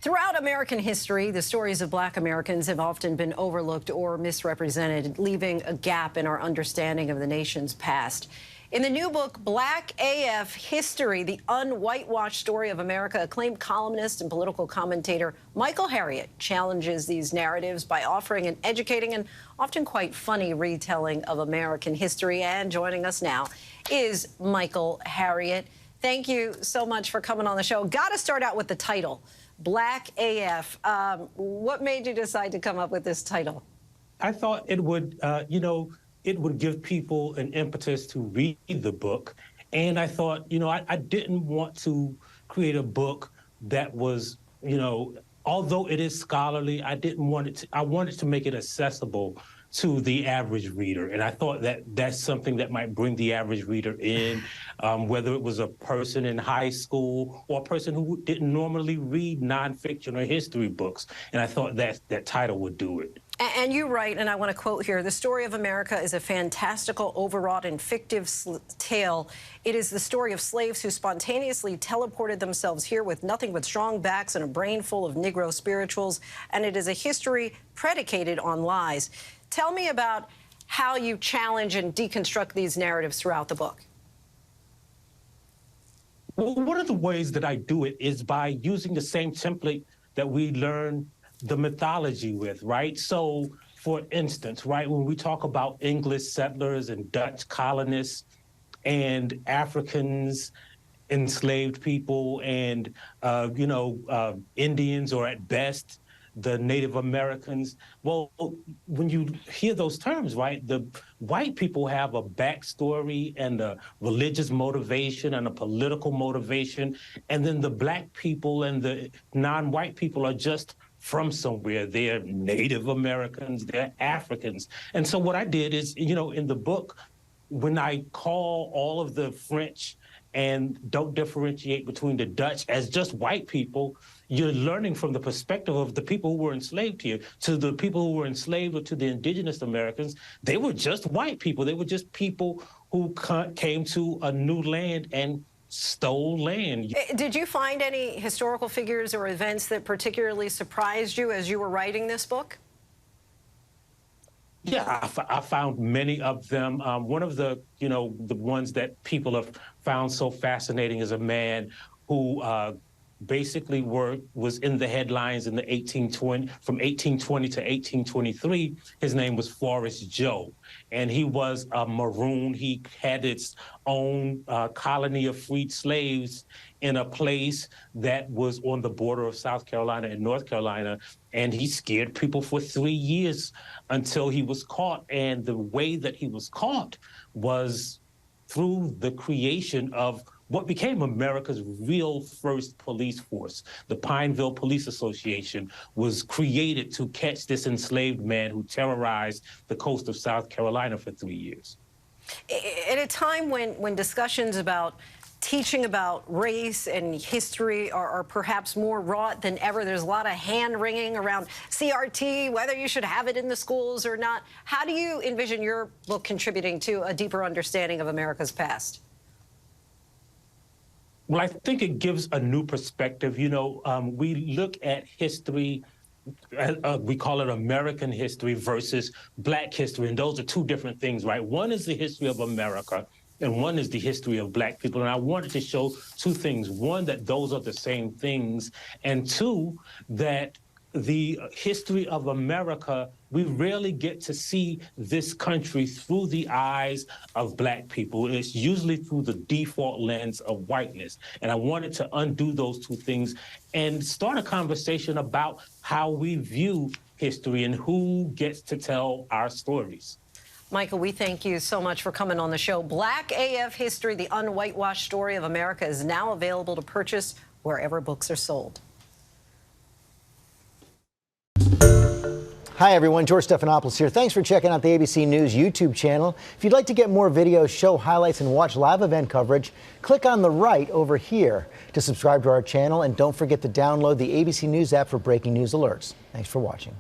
Throughout American history, the stories of Black Americans have often been overlooked or misrepresented, leaving a gap in our understanding of the nation's past. In the new book, Black AF History, the Un-Whitewashed Story of America, acclaimed columnist and political commentator Michael Harriot challenges these narratives by offering an educating and often quite funny retelling of American history. And joining us now is Michael Harriot. Thank you so much for coming on the show. Got to start out with the title, Black AF. What made you decide to come up with this title? I thought it would, it would give people an impetus to read the book. And I thought, I didn't want to create a book that was, although it is scholarly, I wanted to make it accessible to the average reader. And I thought that that's something that might bring the average reader in, whether it was a person in high school or a person who didn't normally read nonfiction or history books. And I thought that title would do it. And you write, and I want to quote here, the story of America is a fantastical, overwrought, and fictive tale. It is the story of slaves who spontaneously teleported themselves here with nothing but strong backs and a brain full of Negro spirituals. And it is a history predicated on lies. Tell me about how you challenge and deconstruct these narratives throughout the book. Well, one of the ways that I do it is by using the same template that we learn the mythology with, right? So, for instance, right, when we talk about English settlers and Dutch colonists and Africans, enslaved people, and, Indians, or at best, the Native Americans, well, when you hear those terms, right, the white people have a backstory and a religious motivation and a political motivation, and then the Black people and the non-white people are just from somewhere. They're Native Americans, they're Africans. And so what I did is, in the book, when I call all of the French and don't differentiate between the Dutch as just white people, you're learning from the perspective of the people who were enslaved here. To the people who were enslaved, or to the indigenous Americans, they were just white people. They were just people who came to a new land and stole land. Did you find any historical figures or events that particularly surprised you as you were writing this book? Yeah, I found many of them. One of the ones that people have found so fascinating is a man who basically was in the headlines in the from 1820 to 1823. His name was Forrest Joe, and he was a Maroon. He had its own colony of freed slaves in a place that was on the border of South Carolina and North Carolina, and he scared people for 3 years until he was caught. And the way that he was caught was through the creation of what became America's real first police force. The Pineville Police Association was created to catch this enslaved man who terrorized the coast of South Carolina for 3 years. At a time when discussions about teaching about race and history are perhaps more wrought than ever, there's a lot of hand-wringing around CRT, whether you should have it in the schools or not. How do you envision your book contributing to a deeper understanding of America's past? Well, I think it gives a new perspective. We look at history, we call it American history versus Black history, and those are two different things, right? One is the history of America, and one is the history of Black people. And I wanted to show two things. One, that those are the same things, and two, that the history of America, we rarely get to see this country through the eyes of Black people. It's usually through the default lens of whiteness. And I wanted to undo those two things and start a conversation about how we view history and who gets to tell our stories. Michael, we thank you so much for coming on the show. Black AF History, the Un-Whitewashed Story of America, is now available to purchase wherever books are sold. Hi, everyone. George Stephanopoulos here. Thanks for checking out the ABC News YouTube channel. If you'd like to get more videos, show highlights, and watch live event coverage, click on the right over here to subscribe to our channel. And don't forget to download the ABC News app for breaking news alerts. Thanks for watching.